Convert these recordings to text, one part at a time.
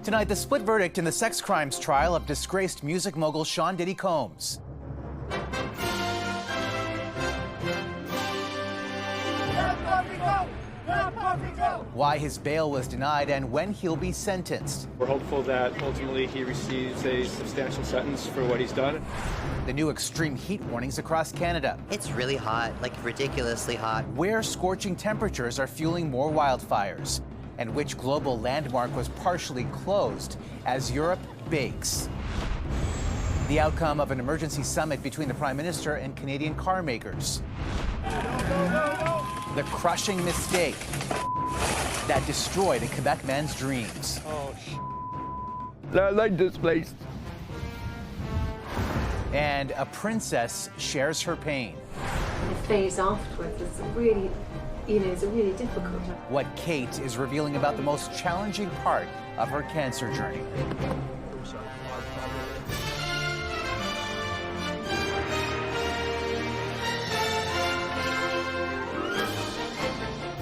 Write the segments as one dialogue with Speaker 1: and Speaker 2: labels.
Speaker 1: Tonight, the split verdict in the sex crimes trial of disgraced music mogul Sean Diddy Combs. Why his bail was denied and when he'll be sentenced.
Speaker 2: We're hopeful that ultimately he receives a substantial sentence for what he's done.
Speaker 1: The new extreme heat warnings across Canada.
Speaker 3: It's really hot, like ridiculously hot.
Speaker 1: Where scorching temperatures are fueling more wildfires. And which global landmark was partially closed as Europe bakes. The outcome of an emergency summit between the Prime Minister and Canadian car makers. The crushing mistake that destroyed a Quebec man's dreams.
Speaker 4: I like this place.
Speaker 1: And a princess shares her pain.
Speaker 5: The phase afterwards is really, it's really difficult.
Speaker 1: What Kate is revealing about the most challenging part of her cancer journey.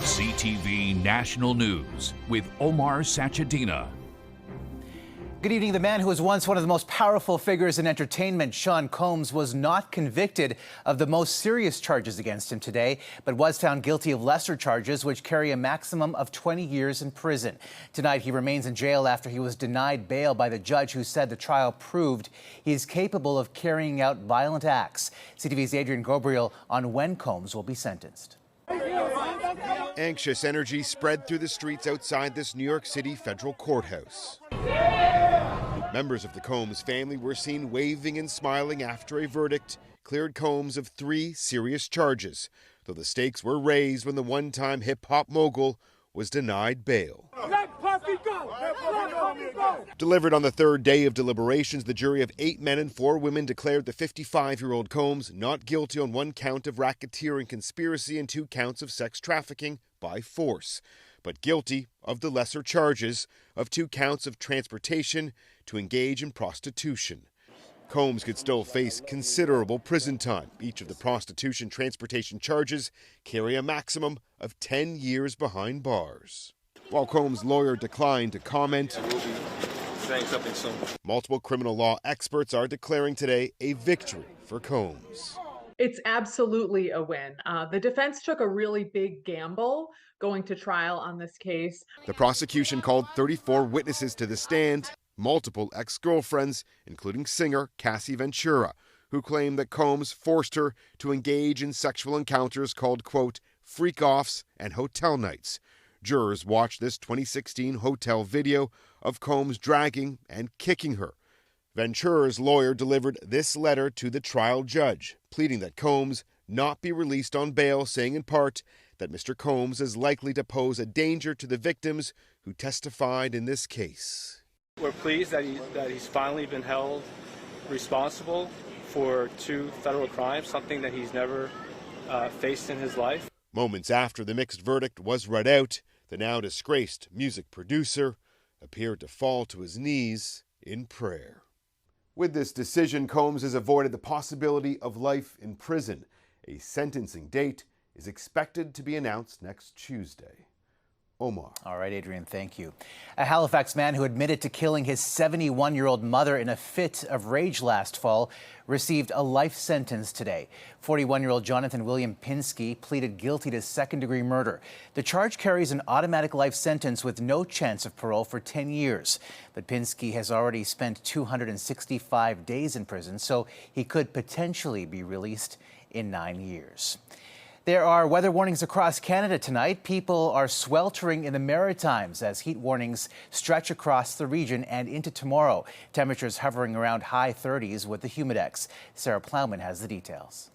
Speaker 6: CTV National News with Omar Sachedina.
Speaker 1: Good evening. The man who was once one of the most powerful figures in entertainment, Sean Combs, was not convicted of the most serious charges against him today, but was found guilty of lesser charges which carry a maximum of 20 years in prison. Tonight, he remains in jail after he was denied bail by the judge who said the trial proved he is capable of carrying out violent acts. CTV's Adrian Gabriel on when Combs will be sentenced.
Speaker 7: Anxious energy spread through the streets outside this New York City federal courthouse. Members of the Combs family were seen waving and smiling after a verdict cleared Combs of 3 serious charges, though the stakes were raised when the one-time hip-hop mogul was denied bail.
Speaker 8: Let Puffy go! Let Puffy go!
Speaker 7: Delivered on the third day of deliberations, the jury of 8 men and 4 women declared the 55-year-old Combs not guilty on 1 count of racketeering conspiracy and 2 counts of sex trafficking by force, but guilty of the lesser charges of 2 counts of transportation to engage in prostitution. Combs could still face considerable prison time. Each of the prostitution transportation charges carry a maximum of 10 years behind bars. While Combs' lawyer declined to comment,
Speaker 2: We'll be saying something soon.
Speaker 7: multiple criminal law experts are declaring today a victory for Combs.
Speaker 9: It's absolutely a win. The defense took a really big gamble going to trial on this case.
Speaker 7: The prosecution called 34 witnesses to the stand, multiple ex-girlfriends, including singer Cassie Ventura, who claimed that Combs forced her to engage in sexual encounters called, quote, freak-offs and hotel nights. Jurors watched this 2016 hotel video of Combs dragging and kicking her. Ventura's lawyer delivered this letter to the trial judge, pleading that Combs not be released on bail, saying in part that Mr. Combs is likely to pose a danger to the victims who testified in this case.
Speaker 2: We're pleased that he's finally been held responsible for 2 federal crimes, something that he's never faced in his life.
Speaker 7: Moments after the mixed verdict was read out, the now disgraced music producer appeared to fall to his knees in prayer. With this decision, Combs has avoided the possibility of life in prison. A sentencing date is expected to be announced next Tuesday. Omar.
Speaker 1: All right, Adrian, thank you. A Halifax man who admitted to killing his 71-year-old mother in a fit of rage last fall received a life sentence today. 41-year-old Jonathan William Pinsky pleaded guilty to second-degree murder. The charge carries an automatic life sentence with no chance of parole for 10 years. But Pinsky has already spent 265 days in prison, so he could potentially be released in 9 years. There are weather warnings across Canada tonight. People are sweltering in the Maritimes as heat warnings stretch across the region and into tomorrow. Temperatures hovering around high 30s with the humidex. Sarah Plowman has the details.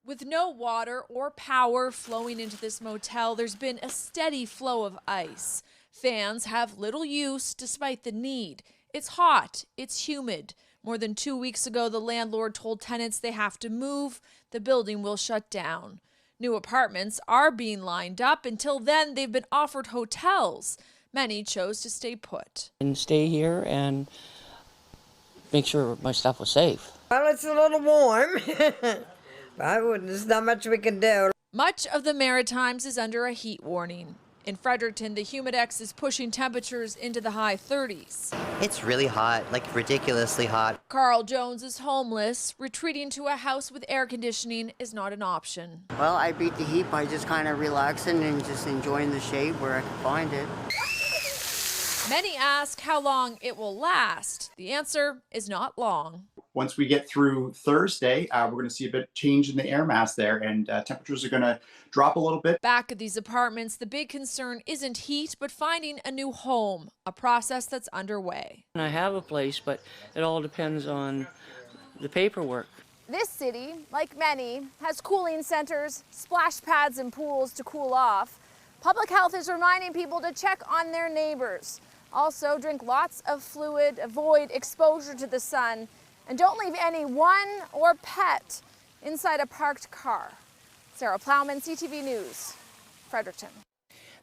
Speaker 10: With no water or power flowing into this motel, there's been a steady flow of ice. Fans have little use despite the need. It's hot, it's humid. More than 2 weeks ago, the landlord told tenants they have to move. The building will shut down. New apartments are being lined up. Until then, they've been offered hotels. Many chose to stay put.
Speaker 11: And stay here and make sure my stuff was safe.
Speaker 12: Well, it's a little warm. There's not much we can do.
Speaker 10: Much of the Maritimes is under a heat warning. In Fredericton, the humidex is pushing temperatures into the high 30s.
Speaker 3: It's really hot, like ridiculously hot.
Speaker 10: Carl Jones is homeless. Retreating to a house with air conditioning is not an option.
Speaker 13: Well, I beat the heat by just kind of relaxing and just enjoying the shade where I can find it.
Speaker 10: Many ask how long it will last. The answer is not long.
Speaker 14: Once we get through Thursday, we're going to see a bit of change in the air mass there, and temperatures are going to drop a little bit.
Speaker 10: Back at these apartments, the big concern isn't heat, but finding a new home, a process that's underway.
Speaker 11: I have a place, but it all depends on the paperwork.
Speaker 15: This city, like many, has cooling centers, splash pads, and pools to cool off. Public health is reminding people to check on their neighbors. Also, drink lots of fluid, avoid exposure to the sun, and don't leave anyone or pet inside a parked car. Sarah Plowman, CTV News, Fredericton.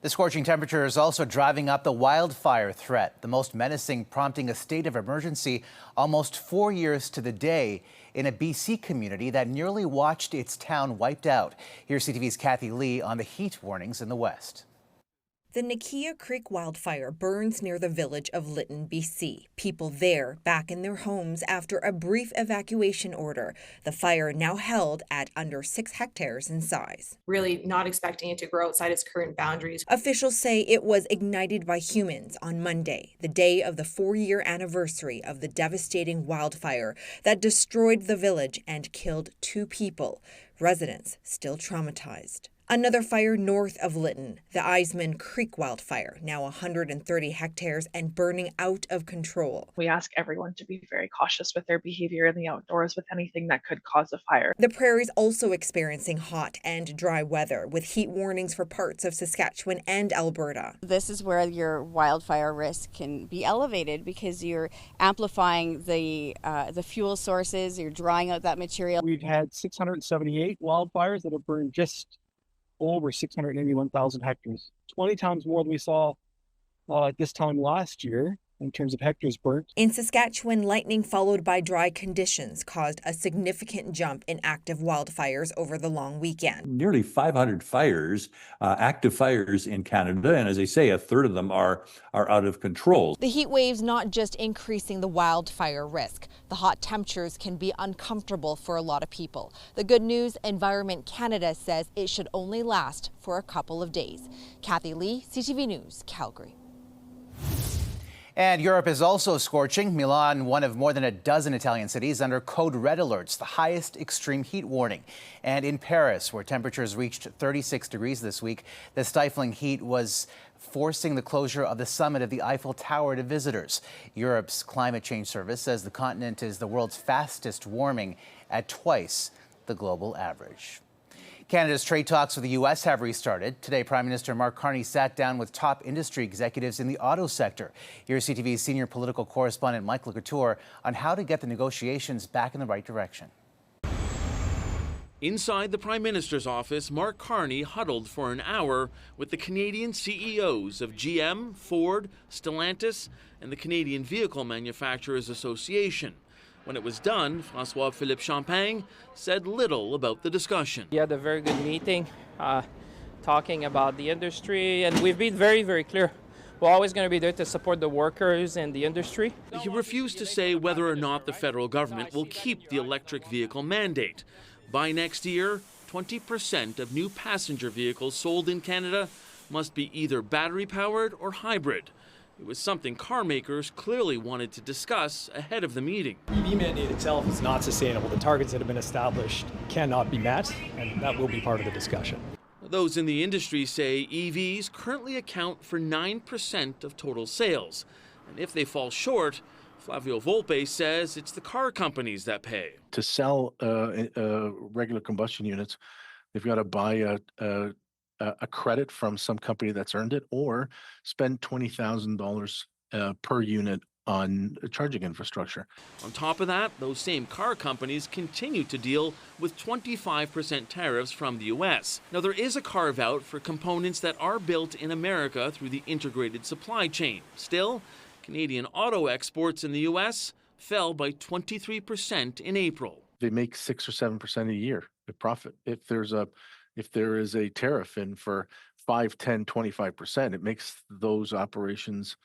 Speaker 1: The scorching temperature is also driving up the wildfire threat, the most menacing, prompting a state of emergency almost 4 years to the day in a BC community that nearly watched its town wiped out. Here's CTV's Kathy Lee on the heat warnings in the west.
Speaker 16: The Nakia Creek wildfire burns near the village of Lytton, BC. People there back in their homes after a brief evacuation order. The fire now held at under 6 hectares in size.
Speaker 17: Really not expecting it to grow outside its current boundaries.
Speaker 16: Officials say it was ignited by humans on Monday, the day of the 4-year anniversary of the devastating wildfire that destroyed the village and killed 2 people. Residents still traumatized. Another fire north of Lytton, the Eisman Creek wildfire, now 130 hectares and burning out of control.
Speaker 18: We ask everyone to be very cautious with their behavior in the outdoors with anything that could cause a fire.
Speaker 16: The prairie's also experiencing hot and dry weather, with heat warnings for parts of Saskatchewan and Alberta.
Speaker 19: This is where your wildfire risk can be elevated because you're amplifying the fuel sources, you're drying out that material.
Speaker 20: We've had 678 wildfires that have burned just over 681,000 hectares, 20 times more than we saw at this time last year in terms of hectares burnt.
Speaker 16: In Saskatchewan, lightning followed by dry conditions caused a significant jump in active wildfires over the long weekend.
Speaker 21: Nearly 500 fires, active fires in Canada, and as I say, a third of them are out of control.
Speaker 22: The heat wave's not just increasing the wildfire risk. The hot temperatures can be uncomfortable for a lot of people. The good news, Environment Canada says it should only last for a couple of days. Kathy Lee, CTV News, Calgary.
Speaker 1: And Europe is also scorching. Milan, one of more than a dozen Italian cities, under code red alerts, the highest extreme heat warning. And in Paris, where temperatures reached 36 degrees this week, the stifling heat was forcing the closure of the summit of the Eiffel Tower to visitors. Europe's climate change service says the continent is the world's fastest warming at twice the global average. Canada's trade talks with the U.S. have restarted. Today, Prime Minister Mark Carney sat down with top industry executives in the auto sector. Here's CTV's senior political correspondent Mike LeCouture on how to get the negotiations back in the right direction.
Speaker 23: Inside the Prime Minister's office, Mark Carney huddled for an hour with the Canadian CEOs of GM, Ford, Stellantis, and the Canadian Vehicle Manufacturers Association. When it was done, François-Philippe Champagne said little about the discussion.
Speaker 24: We had a very good meeting talking about the industry, and we've been very, very clear. We're always going to be there to support the workers and the industry.
Speaker 23: He refused to say whether or not the federal government will keep the electric vehicle mandate. By next year, 20% of new passenger vehicles sold in Canada must be either battery-powered or hybrid. It was something car makers clearly wanted to discuss ahead of the meeting.
Speaker 25: EV mandate itself is not sustainable. The targets that have been established cannot be met, and that will be part of the discussion.
Speaker 23: Those in the industry say EVs currently account for 9% of total sales. And if they fall short, Flavio Volpe says it's the car companies that pay.
Speaker 26: To sell regular combustion units, they've got to buy a credit from some company that's earned it, or spend $20,000 per unit on charging infrastructure.
Speaker 23: On top of that, those same car companies continue to deal with 25% tariffs from the U.S. Now, there is a carve-out for components that are built in America through the integrated supply chain. Still, Canadian auto exports in the U.S. fell by 23% in April.
Speaker 26: They make 6 or 7% a year of profit. If there is a tariff in for 5, 10, 25%. It makes those operations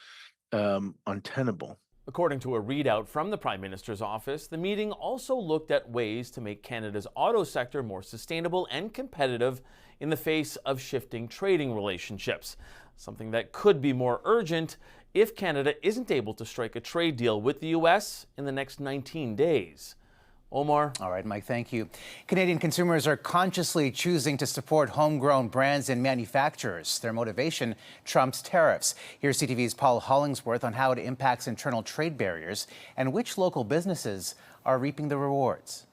Speaker 26: untenable.
Speaker 23: According to a readout from the Prime Minister's office, the meeting also looked at ways to make Canada's auto sector more sustainable and competitive in the face of shifting trading relationships, something that could be more urgent if Canada isn't able to strike a trade deal with the U.S. in the next 19 days. Omar.
Speaker 1: All right, Mike, thank you. Canadian consumers are consciously choosing to support homegrown brands and manufacturers. Their motivation trumps tariffs. Here's CTV's Paul Hollingsworth on how it impacts internal trade barriers and which local businesses are reaping the rewards.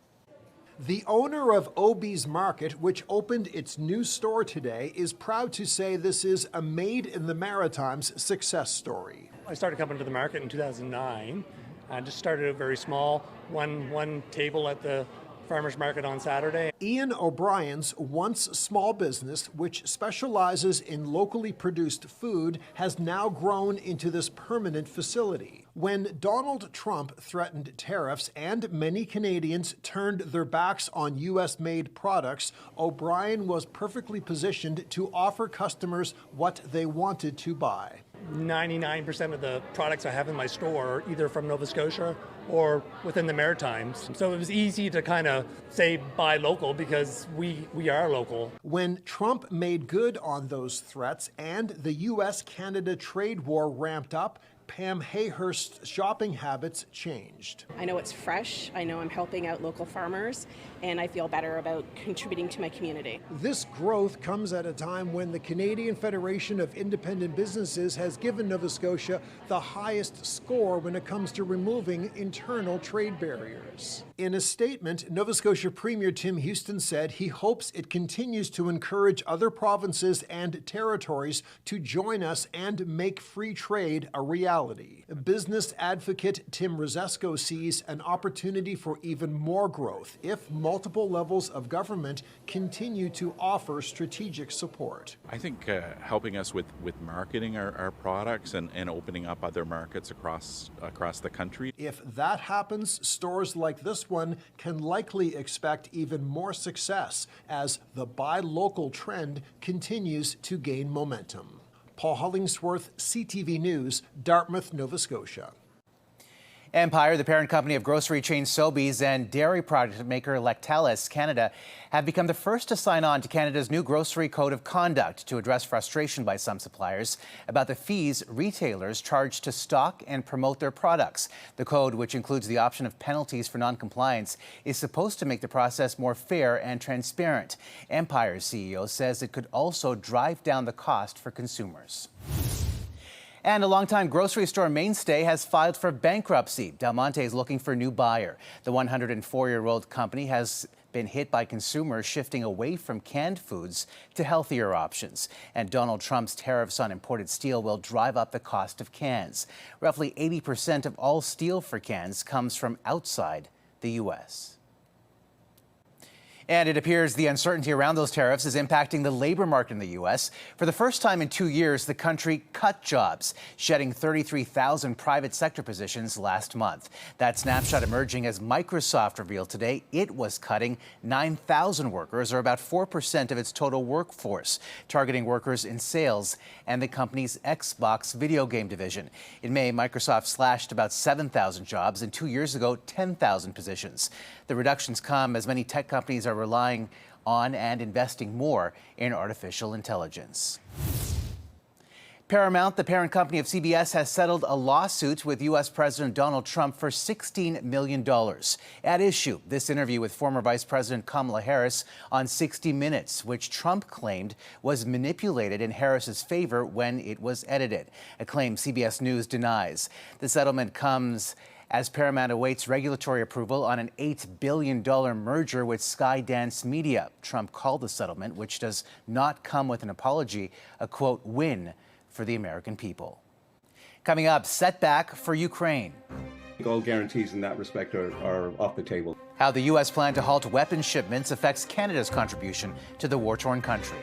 Speaker 2: The owner of Obie's Market, which opened its new store today, is proud to say this is a Made in the Maritimes success story.
Speaker 4: I started coming to the market in 2009. I just started very small, one table at the farmers market on Saturday.
Speaker 2: Ian O'Brien's once small business, which specializes in locally produced food, has now grown into this permanent facility. When Donald Trump threatened tariffs and many Canadians turned their backs on U.S.-made products, O'Brien was perfectly positioned to offer customers what they wanted to buy.
Speaker 4: 99% of the products I have in my store are either from Nova Scotia or within the Maritimes. So it was easy to kind of say buy local because we are local.
Speaker 2: When Trump made good on those threats and the U.S.-Canada trade war ramped up, Pam Hayhurst's shopping habits changed.
Speaker 5: I know it's fresh, I know I'm helping out local farmers, and I feel better about contributing to my community.
Speaker 2: This growth comes at a time when the Canadian Federation of Independent Businesses has given Nova Scotia the highest score when it comes to removing internal trade barriers. In a statement, Nova Scotia Premier Tim Houston said he hopes it continues to encourage other provinces and territories to join us and make free trade a reality. Business advocate Tim Rosesco sees an opportunity for even more growth if multiple levels of government continue to offer strategic support.
Speaker 6: I think helping us with marketing our products and opening up other markets across the country.
Speaker 2: If that happens, stores like this one can likely expect even more success as the buy local trend continues to gain momentum. Paul Hollingsworth, CTV News, Dartmouth, Nova Scotia.
Speaker 1: Empire, the parent company of grocery chain Sobeys and dairy product maker Lactalis Canada, have become the first to sign on to Canada's new grocery code of conduct to address frustration by some suppliers about the fees retailers charge to stock and promote their products. The code, which includes the option of penalties for non-compliance, is supposed to make the process more fair and transparent. Empire's CEO says it could also drive down the cost for consumers. And a longtime grocery store mainstay has filed for bankruptcy. Del Monte is looking for a new buyer. The 104-year-old company has been hit by consumers shifting away from canned foods to healthier options. And Donald Trump's tariffs on imported steel will drive up the cost of cans. Roughly 80% of all steel for cans comes from outside the U.S. And it appears the uncertainty around those tariffs is impacting the labor market in the U.S. For the first time in 2 years, the country cut jobs, shedding 33,000 private sector positions last month. That snapshot emerging as Microsoft revealed today it was cutting 9,000 workers, or about 4% of its total workforce, targeting workers in sales and the company's Xbox video game division. In May, Microsoft slashed about 7,000 jobs, and 2 years ago, 10,000 positions. The reductions come as many tech companies are relying on and investing more in artificial intelligence. Paramount, the parent company of CBS, has settled a lawsuit with U.S. President Donald Trump for $16 million. At issue, this interview with former Vice President Kamala Harris on 60 Minutes, which Trump claimed was manipulated in Harris's favor when it was edited, a claim CBS News denies. The settlement comes as Paramount awaits regulatory approval on an $8 billion merger with Skydance Media. Trump called the settlement, which does not come with an apology, a, quote, win for the American people. Coming up, setback for Ukraine.
Speaker 8: All guarantees in that respect are off the table.
Speaker 1: How the U.S. plan to halt weapons shipments affects Canada's contribution to the war-torn country.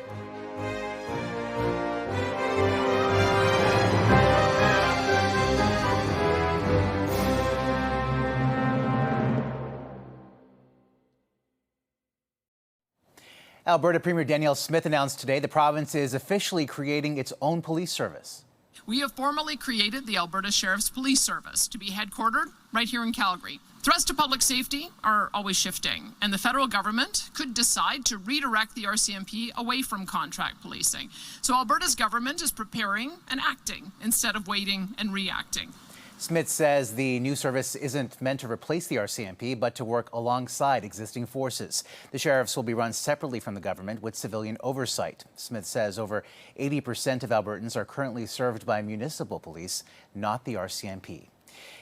Speaker 1: Alberta Premier Danielle Smith announced today the province is officially creating its own police service.
Speaker 3: We have formally created the Alberta Sheriff's Police Service to be headquartered right here in Calgary. Threats to public safety are always shifting, and the federal government could decide to redirect the RCMP away from contract policing. So Alberta's government is preparing and acting instead of waiting and reacting.
Speaker 1: Smith says the new service isn't meant to replace the RCMP, but to work alongside existing forces. The sheriffs will be run separately from the government with civilian oversight. Smith says over 80% of Albertans are currently served by municipal police, not the RCMP.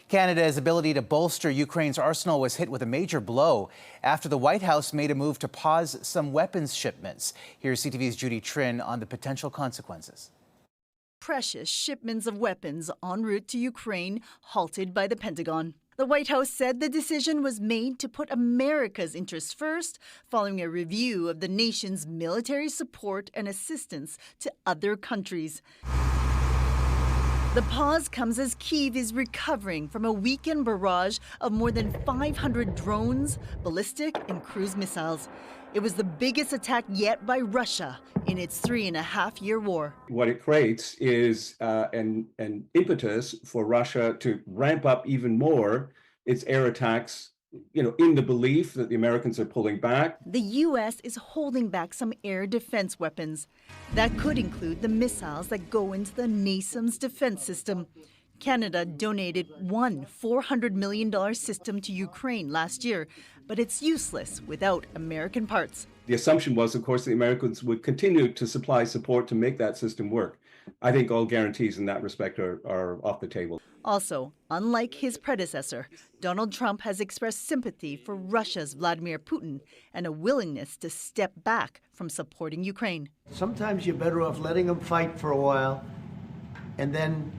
Speaker 1: Canada's ability to bolster Ukraine's arsenal was hit with a major blow after the White House made a move to pause some weapons shipments. Here's CTV's Judy Trin on the potential consequences.
Speaker 7: Precious shipments of weapons en route to Ukraine halted by the Pentagon. The White House said the decision was made to put America's interests first, following a review of the nation's military support and assistance to other countries. The pause comes as Kyiv is recovering from a weekend barrage of more than 500 drones, ballistic and cruise missiles. It was the biggest attack yet by Russia in its 3.5-year war.
Speaker 8: What it creates is an impetus for Russia to ramp up even more its air attacks, in the belief that the Americans are pulling back.
Speaker 7: The U.S. is holding back some air defense weapons. That could include the missiles that go into the NASAMS defense system. Canada donated one $400 million system to Ukraine last year, but it's useless without American parts.
Speaker 8: The assumption was, of course, the Americans would continue to supply support to make that system work. I think all guarantees in that respect are off the table.
Speaker 7: Also, unlike his predecessor, Donald Trump has expressed sympathy for Russia's Vladimir Putin and a willingness to step back from supporting Ukraine.
Speaker 9: Sometimes you're better off letting them fight for a while and then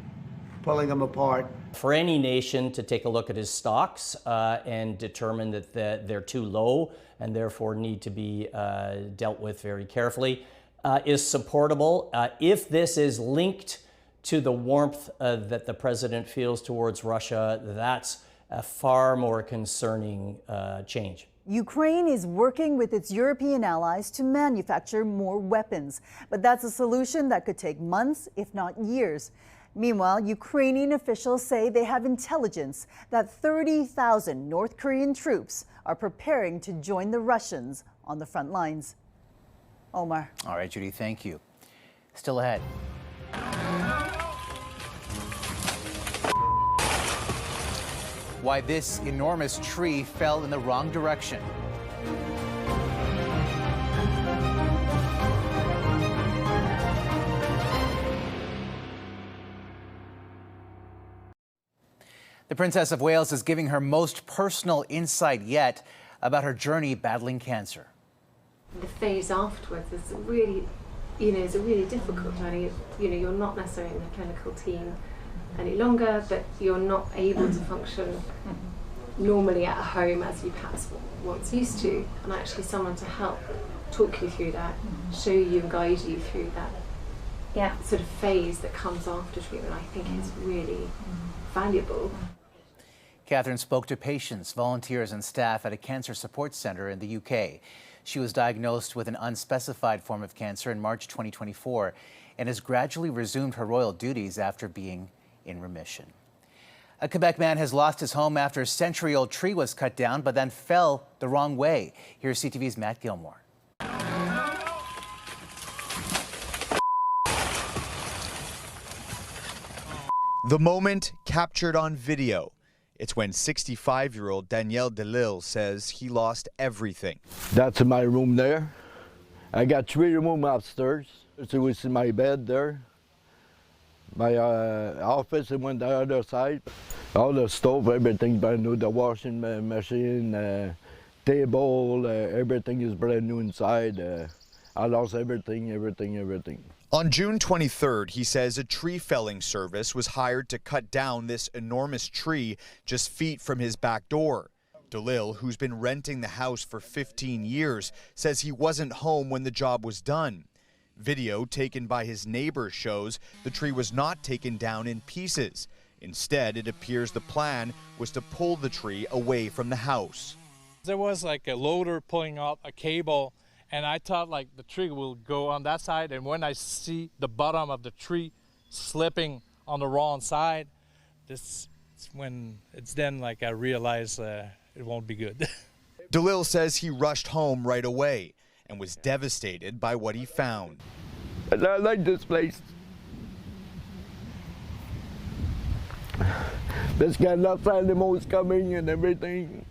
Speaker 9: pulling them apart.
Speaker 12: For any nation to take a look at his stocks and determine that they're too low and therefore need to be dealt with very carefully is supportable. If this is linked to the warmth that the president feels towards Russia, that's a far more concerning change.
Speaker 7: Ukraine is working with its European allies to manufacture more weapons, but that's a solution that could take months, if not years. Meanwhile, Ukrainian officials say they have intelligence that 30,000 North Korean troops are preparing to join the Russians on the front lines. Omar.
Speaker 1: All right, Judy, thank you. Still ahead. Why this enormous tree fell in the wrong direction. The Princess of Wales is giving her most personal insight yet about her journey battling cancer.
Speaker 13: The phase afterwards is really, is a really difficult journey. You're not necessarily in the clinical team any longer, but you're not able to function normally at home as you perhaps once used to. And actually someone to help talk you through that, show you and guide you through that sort of phase that comes after treatment, I think is really valuable.
Speaker 1: Catherine spoke to patients, volunteers and staff at a cancer support centre in the UK. She was diagnosed with an unspecified form of cancer in March 2024 and has gradually resumed her royal duties after being in remission. A Quebec man has lost his home after a century-old tree was cut down but then fell the wrong way. Here's CTV's Matt Gilmore.
Speaker 14: The moment captured on video. It's when 65-year-old Daniel Delille says he lost everything.
Speaker 27: That's my room there. I got 3 rooms upstairs. So we see my bed there. My office went on the other side. All the stove, everything brand new. The washing machine, table, everything is brand new inside. I lost everything.
Speaker 14: On June 23rd, he says a tree felling service was hired to cut down this enormous tree just feet from his back door. Delille, who's been renting the house for 15 years, says he wasn't home when the job was done. Video taken by his neighbor shows the tree was not taken down in pieces. Instead, it appears the plan was to pull the tree away from the house.
Speaker 28: There was like a loader pulling up a cable,
Speaker 10: and I thought like the tree will go on that side, and when I see the bottom of the tree slipping on the wrong side, this is when it's then like I realize it won't be good.
Speaker 14: DeLille says he rushed home right away and was devastated by what he found.
Speaker 27: I like this place. There's got enough animals coming and everything.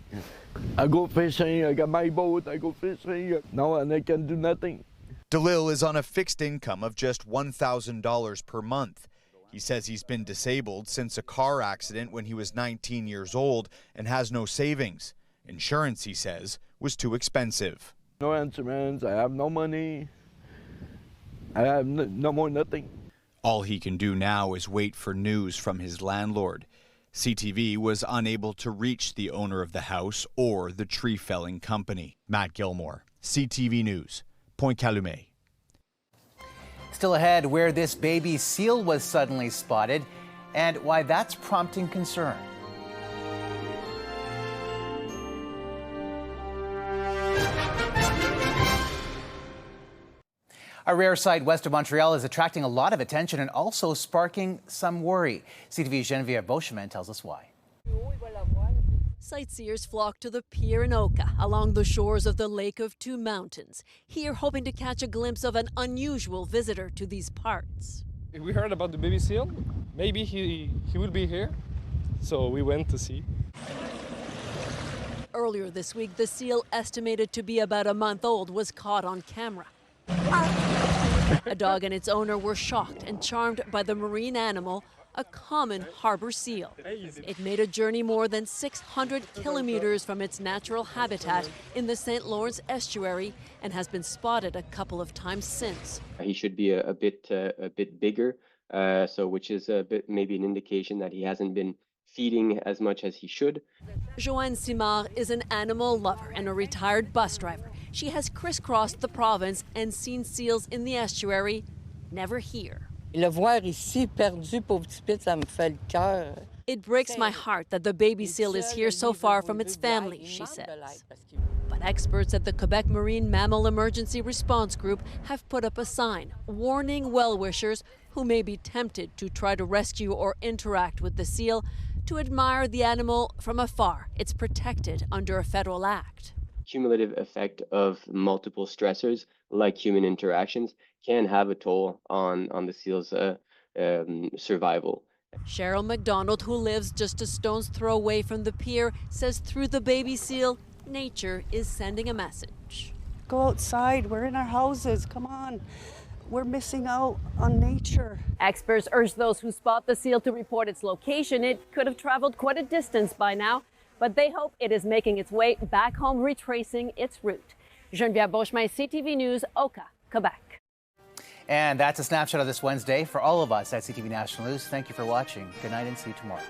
Speaker 27: I go fishing, I got my boat, I go fishing. No, and I can do nothing.
Speaker 14: DeLille is on a fixed income of just $1,000 per month. He says he's been disabled since a car accident when he was 19 years old and has no savings. Insurance, he says, was too expensive.
Speaker 27: No insurance, I have no money. I have no more nothing.
Speaker 14: All he can do now is wait for news from his landlord. CTV was unable to reach the owner of the house or the tree felling company. Matt Gilmore, CTV News, Point Calumet.
Speaker 1: Still ahead, where this baby seal was suddenly spotted and why that's prompting concern. A rare site west of Montreal is attracting a lot of attention and also sparking some worry. CTV's Geneviève Beauchemin tells us why.
Speaker 11: Sightseers flock to the pier in Oka along the shores of the Lake of Two Mountains, here hoping to catch a glimpse of an unusual visitor to these parts.
Speaker 24: We heard about the baby seal. Maybe he will be here, so we went to see.
Speaker 11: Earlier this week, the seal, estimated to be about a month old, was caught on camera. A dog and its owner were shocked and charmed by the marine animal, a common harbor seal. It made a journey more than 600 kilometers from its natural habitat in the St. Lawrence estuary and has been spotted a couple of times since.
Speaker 15: He should be a bit bigger, which is a bit maybe an indication that he hasn't been feeding as much as he should.
Speaker 11: Joanne Simard is an animal lover and a retired bus driver. She has crisscrossed the province and seen seals in the estuary, never here.
Speaker 17: Le voir ici perdu, pauvre petit pit, ça me fait le cœur.
Speaker 11: It breaks my heart that the baby seal is here so far from its family, she says. But experts at the Quebec Marine Mammal Emergency Response Group have put up a sign warning well-wishers who may be tempted to try to rescue or interact with the seal to admire the animal from afar. It's protected under a federal act.
Speaker 15: Cumulative effect of multiple stressors, like human interactions, can have a toll on the seal's survival.
Speaker 11: Cheryl McDonald, who lives just a stone's throw away from the pier, says through the baby seal, nature is sending a message.
Speaker 18: Go outside, we're in our houses, come on. We're missing out on nature.
Speaker 11: Experts urge those who spot the seal to report its location. It could have traveled quite a distance by now, but they hope it is making its way back home, retracing its route. Geneviève Beauchemin, CTV News, Oka, Quebec.
Speaker 1: And that's a snapshot of this Wednesday. For all of us at CTV National News, thank you for watching. Good night and see you tomorrow.